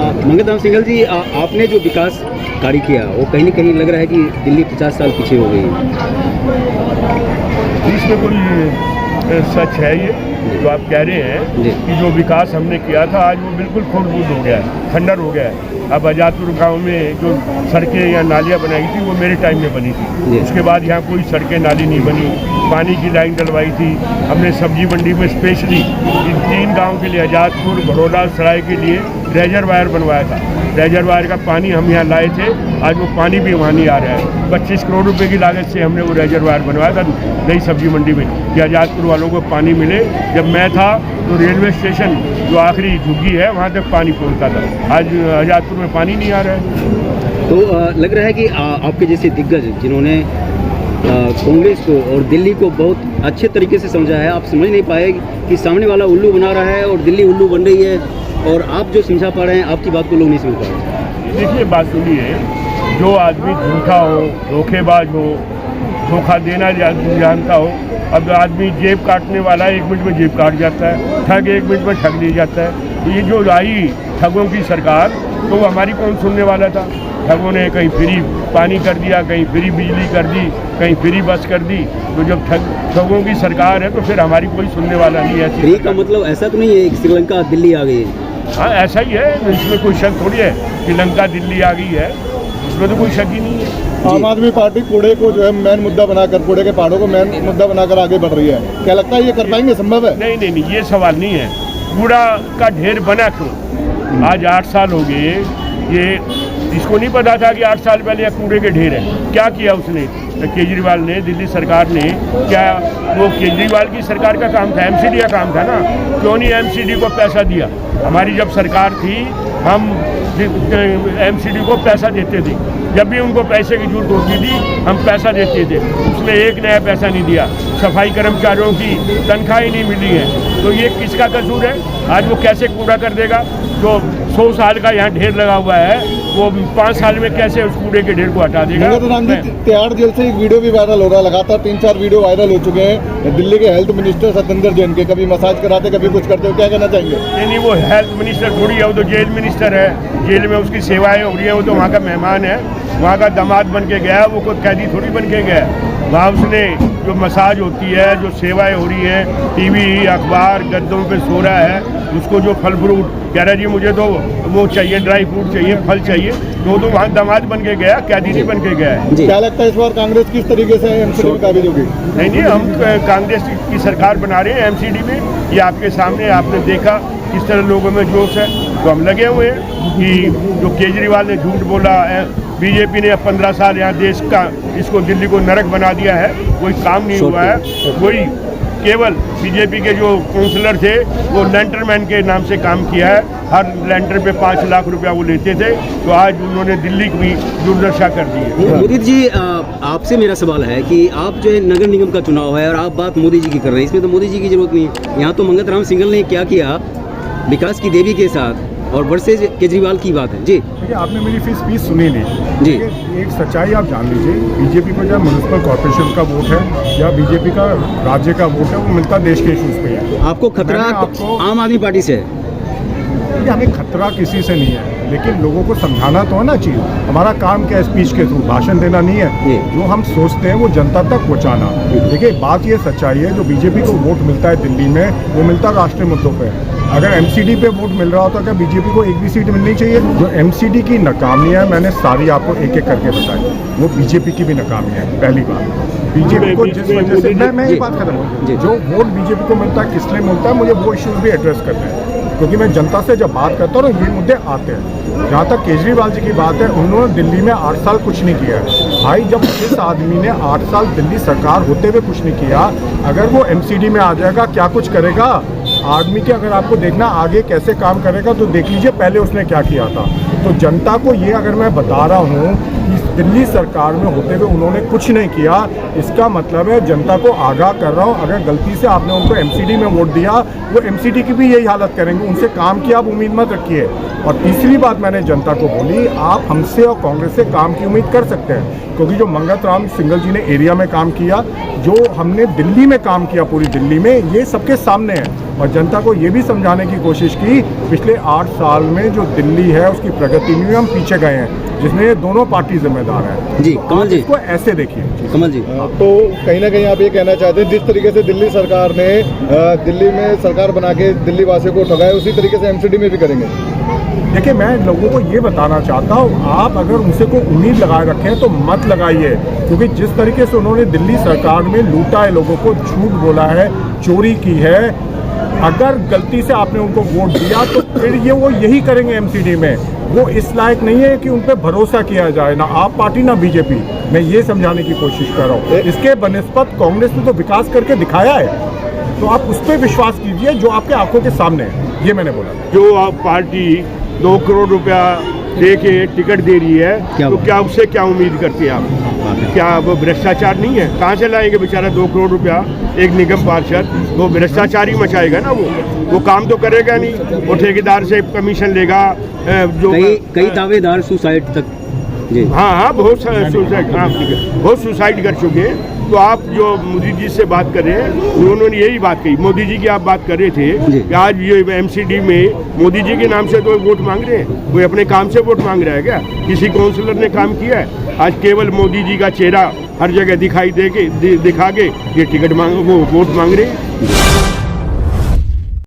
मंगत राम सिंघल जी, आपने जो विकास कार्य किया वो कहीं न कहीं लग रहा है कि दिल्ली 50 साल पीछे हो गई है। इसमें कोई सच है ये जो आप कह रहे हैं कि जो विकास हमने किया था आज वो बिल्कुल खुरबूद हो गया है, खंडर हो गया है। अब आजादपुर गांव में जो सड़कें या नालियाँ बनाई थी वो मेरे टाइम में बनी थी। उसके बाद यहाँ कोई सड़कें नाली नहीं बनी, पानी की लाइन डलवाई थी हमने। सब्जी मंडी में स्पेशली इन 3 गाँव के लिए, आजादपुर, बड़ौदा, सराय के लिए रेजरवायर बनवाया था। रेजरवायर का पानी हम यहाँ लाए थे, आज वो पानी भी वहाँ नहीं आ रहा है। 25 करोड़ रुपए की लागत से हमने वो रेजरवायर बनवाया था नई सब्जी मंडी में कि आजादपुर वालों को पानी मिले। जब मैं था तो रेलवे स्टेशन जो आखिरी झुग्गी है वहाँ तक पानी पहुँचता था, आज आजादपुर में पानी नहीं आ रहा है। तो लग रहा है कि आपके जैसे दिग्गज जिन्होंने कांग्रेस को और दिल्ली को बहुत अच्छे तरीके से समझा है, आप समझ नहीं पाए कि सामने वाला उल्लू बना रहा है और दिल्ली उल्लू बन रही है, और आप जो समझा पा रहे हैं आपकी बात को लोग नहीं समझ पा रहे। देखिए बात सुनिए, जो आदमी झूठा हो, धोखेबाज हो, धोखा देना जानता हो, अब आदमी जेब काटने वाला 1 मिनट में जेब काट जाता है, ठग 1 मिनट में ठग ले जाता है। तो ये जो आई ठगों की सरकार, तो वो हमारी कौन सुनने वाला था। ठगों ने कहीं फ्री पानी कर दिया, कहीं फ्री बिजली कर दी, कहीं फ्री बस कर दी। तो जब ठगों की सरकार है तो फिर हमारी कोई सुनने वाला नहीं है। फ्री का मतलब ऐसा तो नहीं है कि श्रीलंका दिल्ली आ गई है। हाँ ऐसा ही है, इसमें कोई शक थोड़ी है कि लंका दिल्ली आ गई है, इसमें तो कोई शक ही नहीं है। आम आदमी पार्टी कूड़े को जो है मेन मुद्दा बनाकर, कूड़े के पहाड़ों को मेन मुद्दा बनाकर आगे बढ़ रही है, क्या लगता है ये कर पाएंगे, संभव है? नहीं, ये सवाल नहीं है। कूड़ा का ढेर बना क्यों? आज 8 साल हो गए, ये इसको नहीं पता था कि 8 साल पहले यह कूड़े के ढेर है। क्या किया उसने, केजरीवाल ने, दिल्ली सरकार ने क्या, वो केजरीवाल की सरकार का काम था, एमसीडी का काम था ना, क्यों नहीं एमसीडी को पैसा दिया? हमारी जब सरकार थी हम एमसीडी को पैसा देते थे, जब भी उनको पैसे की जरूरत होती थी हम पैसा देते थे, उसने 1 नया पैसा नहीं दिया। सफाई कर्मचारियों की तनख्वाह ही नहीं मिली है, तो ये किसका कसूर है? आज वो कैसे कूड़ा कर देगा? जो 100 साल का यहाँ ढेर लगा हुआ है वो 5 साल में कैसे उस कूड़े के ढेर को हटा देगा? तिहाड़ जेल से एक वीडियो भी वायरल हो रहा है, लगातार 3-4 वीडियो वायरल हो चुके हैं दिल्ली के हेल्थ मिनिस्टर सत्येंद्र जैन के, कभी मसाज कराते कभी कुछ करते हो, क्या कहना चाहेंगे? नहीं, वो हेल्थ मिनिस्टर थोड़ी है, वो तो जेल मिनिस्टर है, जेल में उसकी सेवाएं हो रही है, वो तो वहाँ का मेहमान है, वहाँ का दामाद बन के गया, वो कोई कैदी थोड़ी बन के गया। वहाँ उसने जो मसाज होती है, जो सेवाएं हो रही हैं, टीवी, अखबार, गद्दों पे सो रहा है, उसको जो फल फ्रूट कह रहा है जी मुझे तो वो चाहिए, ड्राई फ्रूट चाहिए, फल चाहिए, तो वहाँ दामाद बन के गया, कैदी नहीं बन के गया है। क्या लगता है इस बार कांग्रेस किस तरीके से एमसीडी में काबिज होगी? नहीं, हम कांग्रेस की सरकार बना रहे हैं एमसीडी में। ये आपके सामने आपने देखा किस तरह लोगों में जोश है, तो हम लगे हुए हैं कि जो केजरीवाल ने झूठ बोला, बीजेपी ने 15 साल यहाँ देश का, इसको दिल्ली को नरक बना दिया है, कोई काम नहीं हुआ है। कोई केवल बीजेपी के जो काउंसलर थे वो लेंटरमैन के नाम से काम किया है, हर लेंटर पे 5 लाख रुपया वो लेते थे, तो आज उन्होंने दिल्ली की दुर्दशा कर दी है। मोदी जी, आपसे मेरा सवाल है कि आप जो है नगर निगम का चुनाव है और आप बात मोदी जी की कर रहे हैं, इसमें तो मोदी जी की जरूरत नहीं है। यहाँ तो मंगत राम सिंघल ने क्या किया विकास की देवी के साथ, और वर्सेज केजरीवाल की बात है। जी देखिए, आपने मेरी स्पीच सुनी नहीं जी। एक सच्चाई आप जान लीजिए, बीजेपी को जब म्यूनिसिपल कॉर्पोरेशन का वोट है या बीजेपी का राज्य का वोट है, वो मिलता देश के इशूज़ पे है। आपको खतरा आम आदमी पार्टी से है? हमें खतरा किसी से नहीं है, लेकिन लोगों को समझाना तो है ना चीज़। हमारा काम क्या है, स्पीच के थ्रू भाषण देना नहीं है, जो हम सोचते हैं वो जनता तक पहुंचाना। देखिए बात ये सच्चाई है, जो बीजेपी को वोट मिलता है दिल्ली में, वो मिलता राष्ट्रीय मुद्दों पे है। अगर एमसीडी पे वोट मिल रहा होता, क्या बीजेपी को एक भी सीट मिलनी चाहिए? जो एमसीडी की नाकामियां है, मैंने सारी आपको एक एक करके बताई, वो बीजेपी की भी नाकामी है। पहली बात, बीजेपी को जिस वजह से मैं ये बात खत्म, जो वोट बीजेपी को मिलता है किस लिए मिलता है, मुझे वो इश्यूज भी एड्रेस करते हैं, क्योंकि मैं जनता से जब बात करता हूँ ये मुद्दे आते हैं। जहाँ तक केजरीवाल जी की बात है, उन्होंने दिल्ली में 8 साल कुछ नहीं किया है। भाई जब जिस आदमी ने 8 साल दिल्ली सरकार होते हुए कुछ नहीं किया, अगर वो एमसीडी में आ जाएगा क्या कुछ करेगा आदमी के? अगर आपको देखना आगे कैसे काम करेगा तो देख लीजिए पहले उसने क्या किया था। तो जनता को ये अगर मैं बता रहा हूँ कि दिल्ली सरकार में होते हुए उन्होंने कुछ नहीं किया, इसका मतलब है जनता को आगाह कर रहा हूँ, अगर गलती से आपने उनको एमसीडी में वोट दिया, वो एमसीडी की भी यही हालत करेंगे। उनसे काम की आप उम्मीद मत रखिए। और तीसरी बात मैंने जनता को बोली, आप हमसे और कांग्रेस से काम की उम्मीद कर सकते हैं, क्योंकि जो मंगत राम सिंघल जी ने एरिया में काम किया, जो हमने दिल्ली में काम किया पूरी दिल्ली में, ये सबके सामने है। और और जनता को ये भी समझाने की कोशिश की पिछले 8 साल में जो दिल्ली है उसकी प्रगति में हम पीछे गए हैं, जिसमें ये दोनों पार्टी जिम्मेदार है। जी कमल जी, इसको ऐसे देखिए कमल जी। तो कहीं ना कहीं आप ये कहना चाहते हैं जिस तरीके से दिल्ली सरकार ने दिल्ली में सरकार बना के दिल्ली वासियों को ठगाया, उसी तरीके से एमसीडी में भी करेंगे? देखिए, मैं लोगों को ये बताना चाहता हूँ, आप अगर उनसे कोई उम्मीद लगाए रखें तो मत लगाइए, क्योंकि जिस तरीके से उन्होंने दिल्ली सरकार में लूटा है, लोगों को झूठ बोला है, चोरी की है, अगर गलती से आपने उनको वोट दिया तो फिर ये वो यही करेंगे एमसीडी में। वो इस लायक नहीं है कि उन पर भरोसा किया जाए, ना आप पार्टी ना बीजेपी। मैं ये समझाने की कोशिश कर रहा हूँ। इसके बनिस्बत कांग्रेस ने तो विकास करके दिखाया है, तो आप उस पर विश्वास कीजिए जो आपके आंखों के सामने है। ये मैंने बोला। जो आप पार्टी 2 करोड़ रुपया दे के टिकट दे रही है, तो क्या उससे क्या उम्मीद करते हैं आप? क्या वो भ्रष्टाचार नहीं है? कहाँ से लाएंगे बेचारा 2 करोड़ रुपया एक निगम पार्षद? वो भ्रष्टाचार ही मचाएगा ना, वो काम तो करेगा नहीं। वो ठेकेदार से कमीशन लेगा। जो कई दावेदार सुसाइड तक। जी हाँ, बहुत सुसाइड कर चुके हैं। तो आप जो मोदी जी से बात कर रहे हैं, उन्होंने यही बात कही। मोदी जी की आप बात कर रहे थे कि आज ये एमसीडी में मोदी जी के नाम से तो वोट मांग रहे हैं, कोई अपने काम से वोट मांग रहा है क्या? किसी काउंसलर ने काम किया है? आज केवल मोदी जी का चेहरा हर जगह दिखाई दिखा के ये टिकट वो वोट मांग रहे हैं।